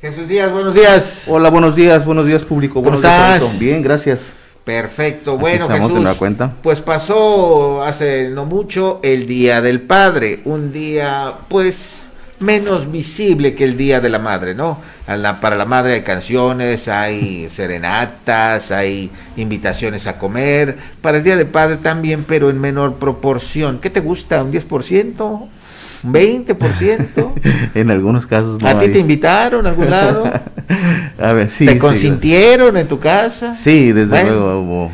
Jesús Díaz, buenos días. Hola, buenos días público. ¿Cómo estás? Bien, gracias. Perfecto, bueno Jesús, pues pasó hace no mucho el Día del Padre, un día pues menos visible que el Día de la Madre, ¿no? Para la madre hay canciones, hay serenatas, hay invitaciones a comer, para el Día del Padre también, pero en menor proporción. ¿Qué te gusta? ¿Un 10%? ¿Un 20%? En algunos casos no. ¿A ti te invitaron a algún lado? A ver, sí. ¿Te consintieron en tu casa? Sí, desde luego hubo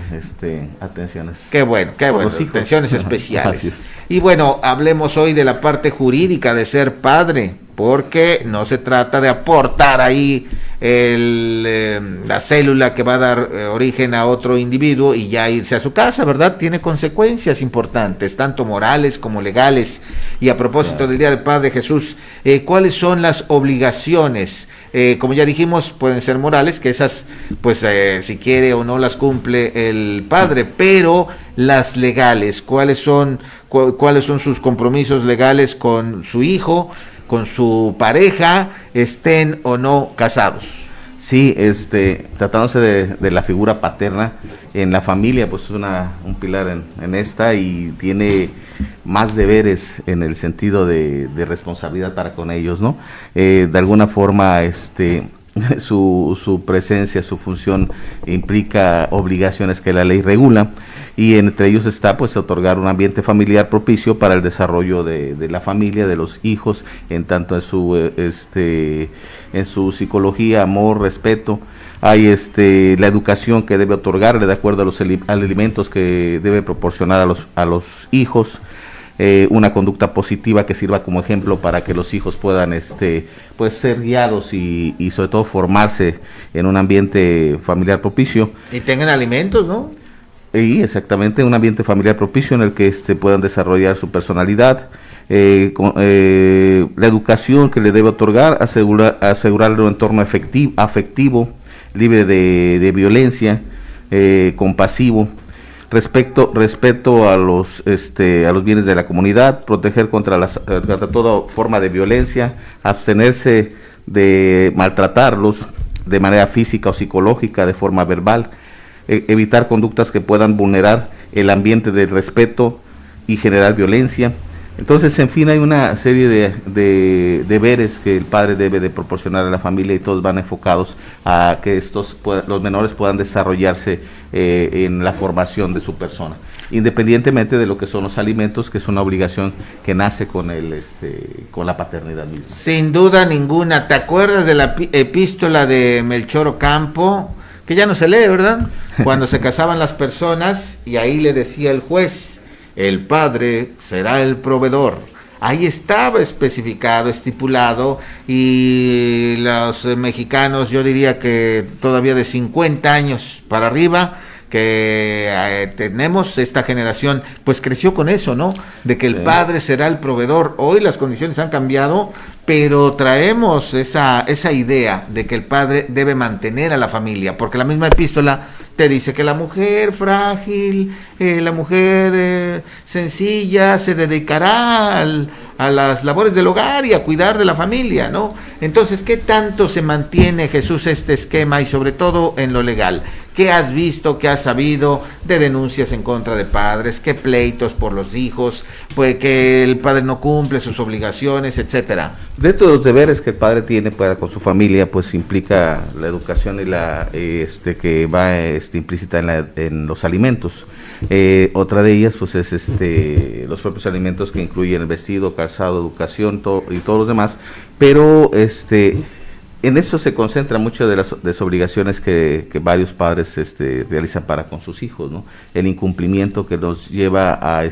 atenciones. Qué bueno, atenciones especiales. Y bueno, hablemos hoy de la parte jurídica de ser padre, porque no se trata de aportar ahí la célula que va a dar origen a otro individuo y ya irse a su casa, ¿verdad? Tiene consecuencias importantes, tanto morales como legales. Y a propósito del Día del Padre, Jesús, ¿cuáles son las obligaciones? Como ya dijimos, pueden ser morales, que esas, pues, si quiere o no las cumple el padre, pero las legales, ¿cuáles son sus compromisos legales con su hijo, con su pareja, estén o no casados? Sí, tratándose de la figura paterna en la familia, pues es un pilar en esta y tiene más deberes en el sentido de responsabilidad para con ellos, ¿no? De alguna forma, su presencia, su función implica obligaciones que la ley regula y entre ellos está pues otorgar un ambiente familiar propicio para el desarrollo de la familia, de los hijos, en tanto en su psicología, amor, respeto. Hay la educación que debe otorgarle de acuerdo a los alimentos que debe proporcionar a los hijos. Una conducta positiva que sirva como ejemplo para que los hijos puedan pues ser guiados y sobre todo formarse en un ambiente familiar propicio. Y tengan alimentos, ¿no? Y exactamente, un ambiente familiar propicio en el que puedan desarrollar su personalidad. La educación que le debe otorgar, asegurarle un entorno afectivo, libre de violencia, compasivo. Respeto a los bienes de la comunidad, proteger contra toda forma de violencia, abstenerse de maltratarlos de manera física o psicológica, de forma verbal, evitar conductas que puedan vulnerar el ambiente del respeto y generar violencia. Entonces, en fin, hay una serie de deberes que el padre debe de proporcionar a la familia y todos van enfocados a que los menores puedan desarrollarse en la formación de su persona, independientemente de lo que son los alimentos, que es una obligación que nace con la paternidad misma. Sin duda ninguna. ¿Te acuerdas de la epístola de Melchor Ocampo? Que ya no se lee, ¿verdad? Cuando se casaban las personas y ahí le decía el juez: el padre será el proveedor. Ahí estaba especificado, estipulado, y los mexicanos, yo diría que todavía de 50 años para arriba, que tenemos esta generación, pues creció con eso, ¿no? De que el padre será el proveedor. Hoy las condiciones han cambiado, pero traemos esa idea de que el padre debe mantener a la familia, porque la misma epístola te dice que la mujer frágil, la mujer sencilla, se dedicará a las labores del hogar y a cuidar de la familia, ¿no? Entonces, ¿qué tanto se mantiene, Jesús, este esquema y sobre todo en lo legal? ¿Qué has visto, qué has sabido de denuncias en contra de padres, qué pleitos por los hijos, pues que el padre no cumple sus obligaciones, etcétera? Dentro de los deberes que el padre tiene para con su familia, pues implica la educación y que va implícita en los alimentos. Otra de ellas, pues es los propios alimentos que incluyen el vestido, calzado, educación y todos los demás, pero en eso se concentra muchas de las obligaciones que varios padres realizan para con sus hijos, ¿no? El incumplimiento que nos lleva a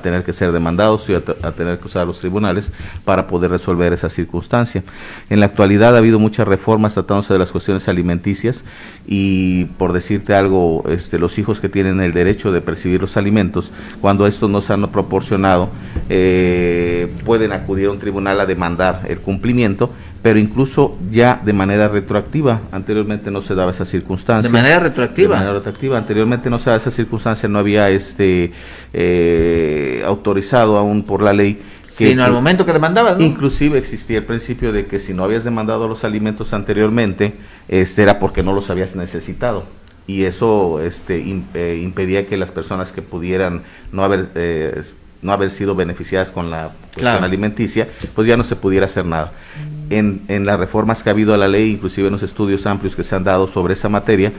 tener que ser demandados y a tener que usar los tribunales para poder resolver esa circunstancia. En la actualidad ha habido muchas reformas tratándose de las cuestiones alimenticias y, por decirte algo, los hijos que tienen el derecho de percibir los alimentos, cuando estos no se han proporcionado, pueden acudir a un tribunal a demandar el cumplimiento, pero incluso ya de manera retroactiva. Anteriormente no se daba esa circunstancia. ¿De manera retroactiva? De manera retroactiva. Anteriormente no se daba esa circunstancia, no había autorizado aún por la ley sino al momento que demandabas, ¿no? Inclusive existía el principio de que si no habías demandado los alimentos anteriormente, era porque no los habías necesitado. Y eso impedía que las personas que pudieran no haber sido beneficiadas con la cuestión alimenticia, pues ya no se pudiera hacer nada. En las reformas que ha habido a la ley, inclusive en los estudios amplios que se han dado sobre esa materia,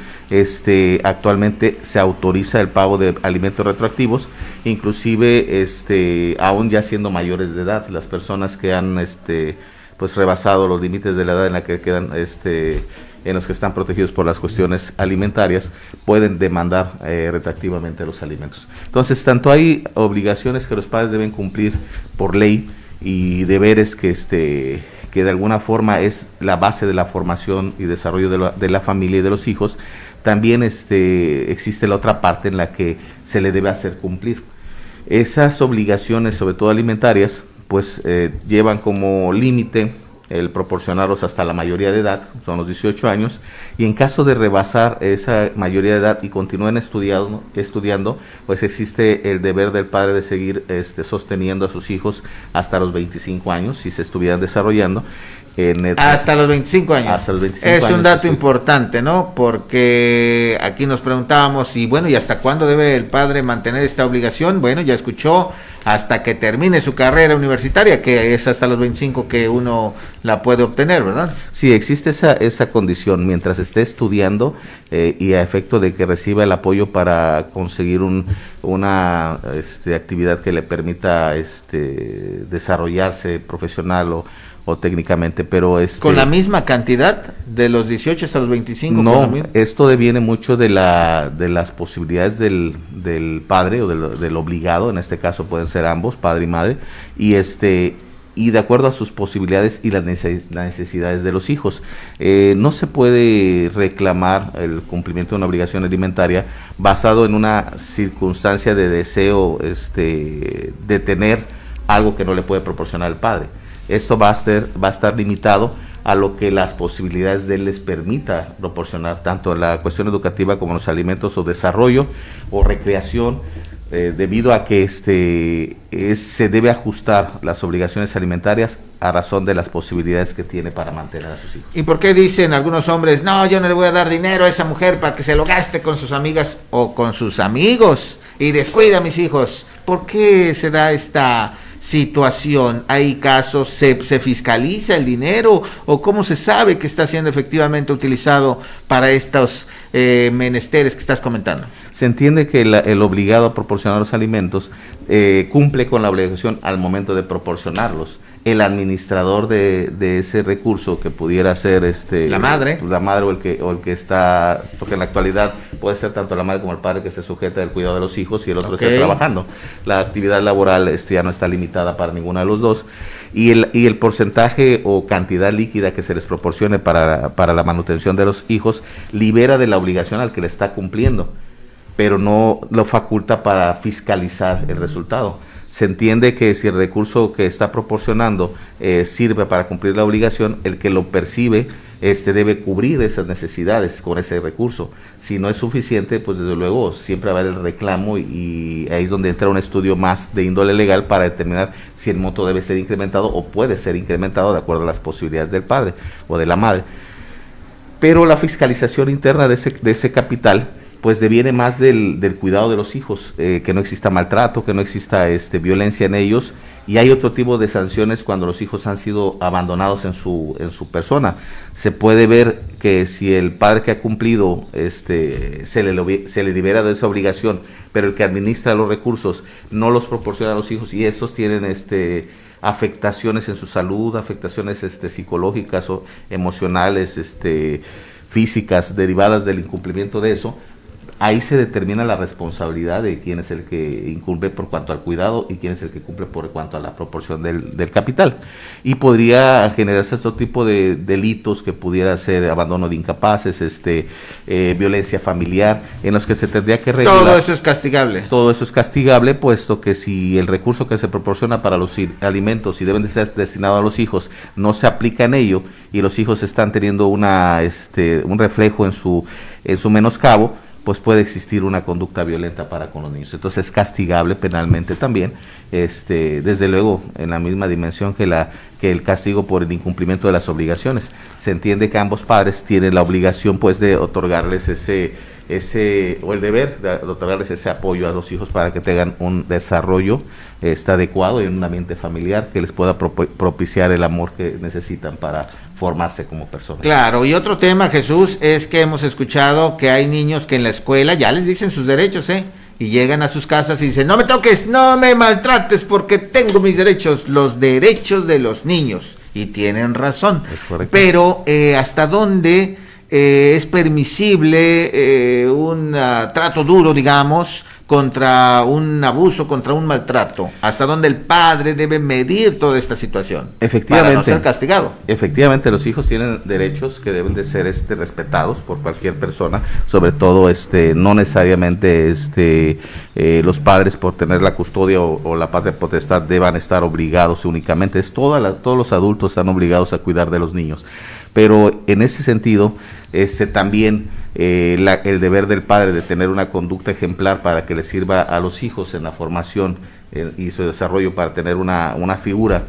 actualmente se autoriza el pago de alimentos retroactivos, inclusive aún ya siendo mayores de edad, las personas que han pues rebasado los límites de la edad en la que quedan en los que están protegidos por las cuestiones alimentarias, pueden demandar retroactivamente los alimentos. Entonces, tanto hay obligaciones que los padres deben cumplir por ley y deberes que de alguna forma es la base de la formación y desarrollo de la familia y de los hijos, también existe la otra parte en la que se le debe hacer cumplir. Esas obligaciones, sobre todo alimentarias, pues llevan como límite el proporcionarlos hasta la mayoría de edad, son los 18 años, y en caso de rebasar esa mayoría de edad y continúen estudiando, pues existe el deber del padre de seguir sosteniendo a sus hijos hasta los 25 años, si se estuvieran desarrollando. Hasta los 25 años. Hasta los 25 es años, un dato importante, ¿no? Porque aquí nos preguntábamos, y bueno, ¿y hasta cuándo debe el padre mantener esta obligación? Bueno, ya escuchó, hasta que termine su carrera universitaria, que es hasta los 25 que uno la puede obtener, ¿verdad? Sí, existe esa condición, mientras esté estudiando y a efecto de que reciba el apoyo para conseguir una actividad que le permita desarrollarse profesional o técnicamente, pero ¿con la misma cantidad de los 18 hasta los 25? No, esto deviene mucho de las posibilidades del padre o del obligado, en este caso pueden ser ambos, padre y madre, y de acuerdo a sus posibilidades y las necesidades de los hijos. No se puede reclamar el cumplimiento de una obligación alimentaria basado en una circunstancia de deseo de tener algo que no le puede proporcionar el padre. Esto va a estar limitado a lo que las posibilidades de él les permita proporcionar, tanto en la cuestión educativa como en los alimentos o desarrollo o recreación, debido a que se debe ajustar las obligaciones alimentarias a razón de las posibilidades que tiene para mantener a sus hijos. ¿Y por qué dicen algunos hombres, no, yo no le voy a dar dinero a esa mujer para que se lo gaste con sus amigas o con sus amigos y descuida a mis hijos? ¿Por qué se da esta situación? ¿Hay casos, se fiscaliza el dinero o cómo se sabe que está siendo efectivamente utilizado para estos menesteres que estás comentando? Se entiende que el obligado a proporcionar los alimentos cumple con la obligación al momento de proporcionarlos. El administrador de ese recurso, que pudiera ser la madre o el que está, porque en la actualidad puede ser tanto la madre como el padre que se sujeta del cuidado de los hijos y el otro está trabajando. La actividad laboral ya no está limitada para ninguno de los dos, y el porcentaje o cantidad líquida que se les proporcione para la manutención de los hijos libera de la obligación al que le está cumpliendo, pero no lo faculta para fiscalizar el resultado. Se entiende que si el recurso que está proporcionando sirve para cumplir la obligación, el que lo percibe debe cubrir esas necesidades con ese recurso. Si no es suficiente, pues desde luego siempre va a haber el reclamo, y ahí es donde entra un estudio más de índole legal para determinar si el monto debe ser incrementado o puede ser incrementado de acuerdo a las posibilidades del padre o de la madre. Pero la fiscalización interna de ese capital pues deviene más del cuidado de los hijos, que no exista maltrato, que no exista violencia en ellos, y hay otro tipo de sanciones cuando los hijos han sido abandonados en su persona. Se puede ver que si el padre que ha cumplido se le libera de esa obligación, pero el que administra los recursos no los proporciona a los hijos, y estos tienen afectaciones en su salud, afectaciones psicológicas o emocionales, físicas derivadas del incumplimiento de eso. Ahí se determina la responsabilidad de quién es el que incumple por cuanto al cuidado y quién es el que cumple por cuanto a la proporción del capital. Y podría generarse otro tipo de delitos que pudiera ser abandono de incapaces, violencia familiar, en los que se tendría que regular. Todo eso es castigable. Todo eso es castigable, puesto que si el recurso que se proporciona para los alimentos y deben de ser destinados a los hijos no se aplica en ello, y los hijos están teniendo un reflejo en su menoscabo, pues puede existir una conducta violenta para con los niños. Entonces es castigable penalmente también, desde luego en la misma dimensión que el castigo por el incumplimiento de las obligaciones. Se entiende que ambos padres tienen la obligación pues de otorgarles o el deber de otorgarles ese apoyo a los hijos para que tengan un desarrollo adecuado en un ambiente familiar que les pueda propiciar el amor que necesitan para formarse como personas. Claro, y otro tema, Jesús, es que hemos escuchado que hay niños que en la escuela ya les dicen sus derechos, y llegan a sus casas y dicen, no me toques, no me maltrates porque tengo mis derechos, los derechos de los niños, y tienen razón. Es correcto. Pero ¿hasta dónde es permisible un trato duro, digamos, contra un abuso, contra un maltrato? ¿Hasta dónde el padre debe medir toda esta situación? Efectivamente. Para no ser castigado. Efectivamente, los hijos tienen derechos que deben de ser respetados por cualquier persona, sobre todo no necesariamente los padres por tener la custodia o la patria potestad deban estar obligados únicamente. Todos los adultos están obligados a cuidar de los niños. Pero en ese sentido, también el deber del padre de tener una conducta ejemplar para que le sirva a los hijos en la formación y su desarrollo para tener una figura,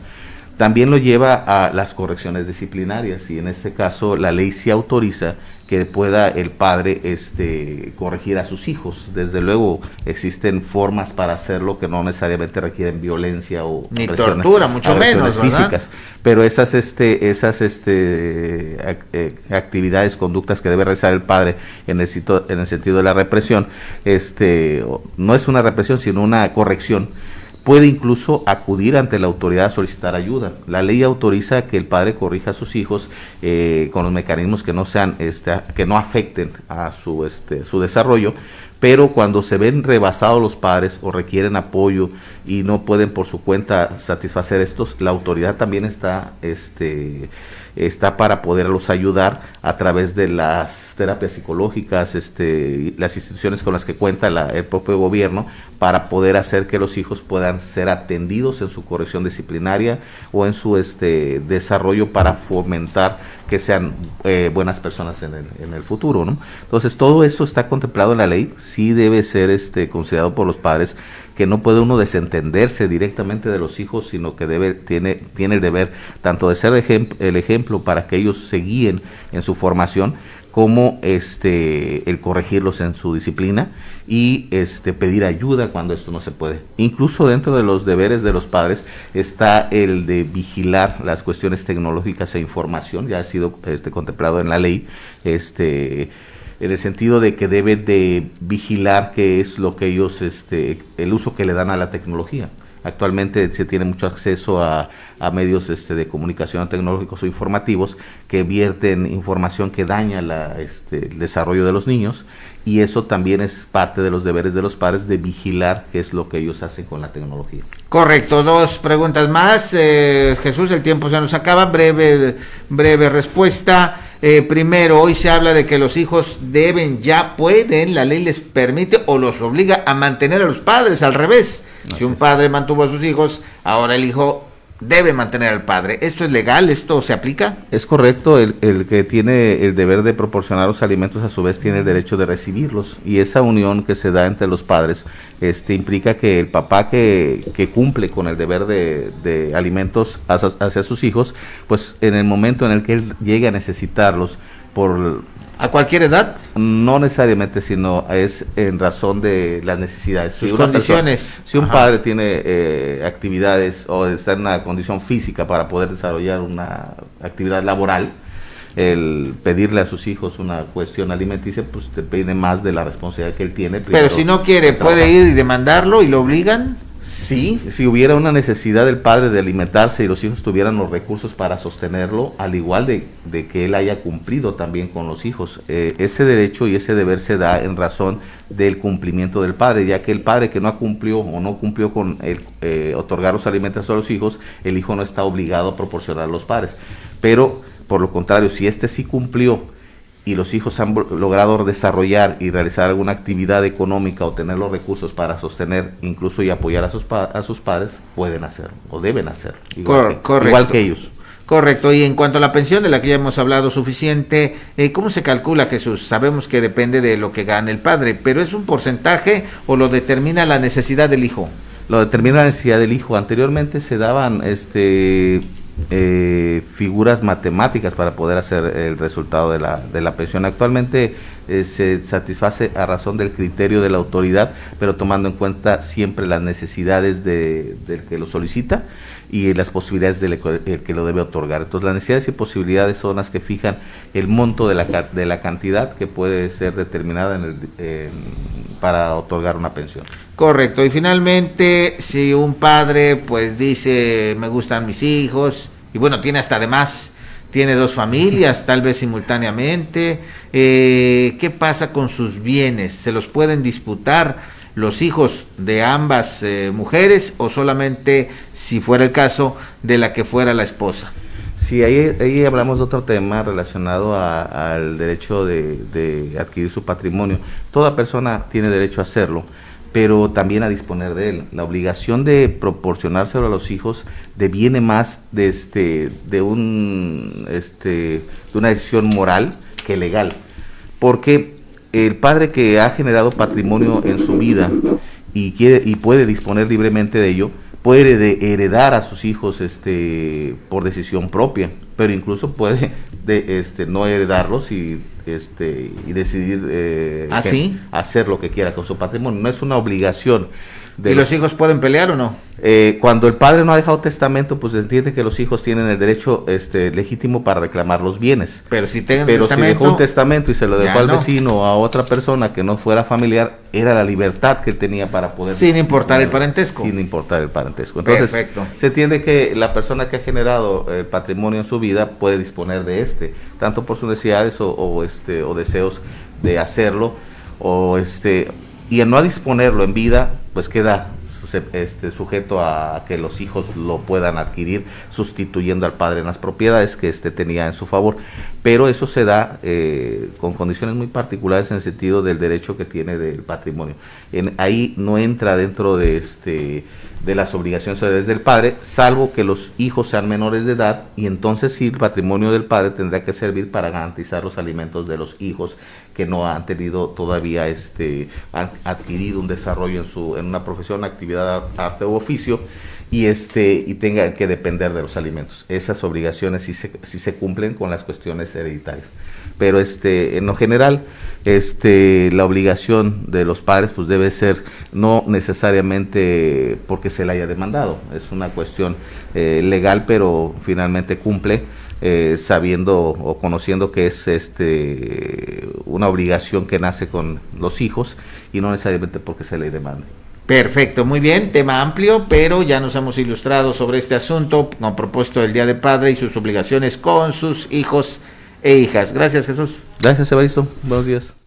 también lo lleva a las correcciones disciplinarias, y en este caso la ley sí autoriza que pueda el padre corregir a sus hijos. Desde luego existen formas para hacerlo que no necesariamente requieren violencia o ni tortura, mucho menos, físicas, pero esas actividades, conductas que debe realizar el padre en el sentido de la represión, no es una represión sino una corrección. Puede incluso acudir ante la autoridad a solicitar ayuda. La ley autoriza que el padre corrija a sus hijos con los mecanismos que no sean, que no afecten a su desarrollo, pero cuando se ven rebasados los padres o requieren apoyo y no pueden por su cuenta satisfacer estos, la autoridad también está para poderlos ayudar a través de las terapias psicológicas, las instituciones con las que cuenta el propio gobierno, para poder hacer que los hijos puedan ser atendidos en su corrección disciplinaria o en su desarrollo para fomentar que sean buenas personas en el futuro, ¿no? Entonces todo eso está contemplado en la ley, sí debe ser considerado por los padres, que no puede uno desentenderse directamente de los hijos, sino que tiene el deber tanto de ser el ejemplo para que ellos se guíen en su formación, como el corregirlos en su disciplina y pedir ayuda cuando esto no se puede. Incluso dentro de los deberes de los padres está el de vigilar las cuestiones tecnológicas e información, ya ha sido contemplado en la ley, en el sentido de que debe de vigilar qué es lo que ellos, el uso que le dan a la tecnología. Actualmente se tiene mucho acceso a medios de comunicación tecnológicos o informativos que vierten información que daña el desarrollo de los niños, y eso también es parte de los deberes de los padres, de vigilar qué es lo que ellos hacen con la tecnología. Correcto, dos preguntas más. Jesús, el tiempo se nos acaba, breve respuesta. Primero, hoy se habla de que los hijos pueden, la ley les permite o los obliga a mantener a los padres, al revés. Si un padre mantuvo a sus hijos, ahora el hijo debe mantener al padre. ¿Esto es legal? ¿Esto se aplica? Es correcto, el que tiene el deber de proporcionar los alimentos a su vez tiene el derecho de recibirlos, y esa unión que se da entre los padres implica que el papá que cumple con el deber de alimentos hacia sus hijos, pues en el momento en el que él llegue a necesitarlos ¿A cualquier edad? No necesariamente, sino es en razón de las necesidades. Sus condiciones. Si un padre tiene actividades o está en una condición física para poder desarrollar una actividad laboral, el pedirle a sus hijos una cuestión alimenticia, pues depende más de la responsabilidad que él tiene. Pero si no quiere, ¿puede ir y demandarlo y lo obligan? Sí, si hubiera una necesidad del padre de alimentarse y los hijos tuvieran los recursos para sostenerlo, al igual de que él haya cumplido también con los hijos, ese derecho y ese deber se da en razón del cumplimiento del padre, ya que el padre que no cumplió con otorgar los alimentos a los hijos, el hijo no está obligado a proporcionar a los padres. Pero, por lo contrario, si sí cumplió y los hijos han logrado desarrollar y realizar alguna actividad económica o tener los recursos para sostener incluso y apoyar a sus padres, pueden hacerlo o deben hacerlo, igual que ellos. Correcto, y en cuanto a la pensión de la que ya hemos hablado suficiente, ¿cómo se calcula, Jesús? Sabemos que depende de lo que gane el padre, pero ¿es un porcentaje o lo determina la necesidad del hijo? Lo determina la necesidad del hijo. Anteriormente se daban figuras matemáticas para poder hacer el resultado de la pensión. Actualmente se satisface a razón del criterio de la autoridad, pero tomando en cuenta siempre las necesidades del que lo solicita y las posibilidades del que lo debe otorgar. Entonces las necesidades y posibilidades son las que fijan el monto de la cantidad que puede ser determinada para otorgar una pensión. Correcto, y finalmente, si un padre pues dice, me gustan mis hijos, y bueno, tiene hasta además, tiene 2 familias, tal vez simultáneamente, ¿qué pasa con sus bienes? ¿Se los pueden disputar los hijos de ambas mujeres o solamente, si fuera el caso, de la que fuera la esposa? Sí, ahí hablamos de otro tema relacionado al derecho de adquirir su patrimonio. Toda persona tiene derecho a hacerlo, pero también a disponer de él. La obligación de proporcionárselo a los hijos deviene más de una decisión moral que legal, porque el padre que ha generado patrimonio en su vida y puede disponer libremente de ello, puede heredar a sus hijos por decisión propia, pero incluso puede no heredarlos y decidir hacer lo que quiera con su patrimonio. No es una obligación. ¿Y los hijos pueden pelear o no? Cuando el padre no ha dejado testamento, pues se entiende que los hijos tienen el derecho legítimo para reclamar los bienes. Pero si si dejó un testamento y se lo dejó al vecino o a otra persona que no fuera familiar, era la libertad que él tenía para poder... Sin importar el parentesco. Sin importar el parentesco. Entonces, perfecto. Se entiende que la persona que ha generado el patrimonio en su vida puede disponer de tanto por sus necesidades o deseos de hacerlo, y al no disponerlo en vida, pues queda sujeto a que los hijos lo puedan adquirir, sustituyendo al padre en las propiedades que tenía en su favor. Pero eso se da con condiciones muy particulares en el sentido del derecho que tiene del patrimonio. Ahí no entra dentro de las obligaciones del padre, salvo que los hijos sean menores de edad, y entonces sí, el patrimonio del padre tendrá que servir para garantizar los alimentos de los hijos que no han tenido todavía han adquirido un desarrollo en una profesión, actividad, arte u oficio, y tenga que depender de los alimentos. Esas obligaciones sí se cumplen con las cuestiones hereditarias, pero en lo general la obligación de los padres pues debe ser no necesariamente porque se le haya demandado, es una cuestión legal, pero finalmente cumple sabiendo o conociendo que es una obligación que nace con los hijos y no necesariamente porque se le demande. Perfecto, muy bien, tema amplio, pero ya nos hemos ilustrado sobre este asunto con propósito del Día del Padre y sus obligaciones con sus hijos e hijas. Gracias, Jesús. Gracias, Evaristo. Buenos días.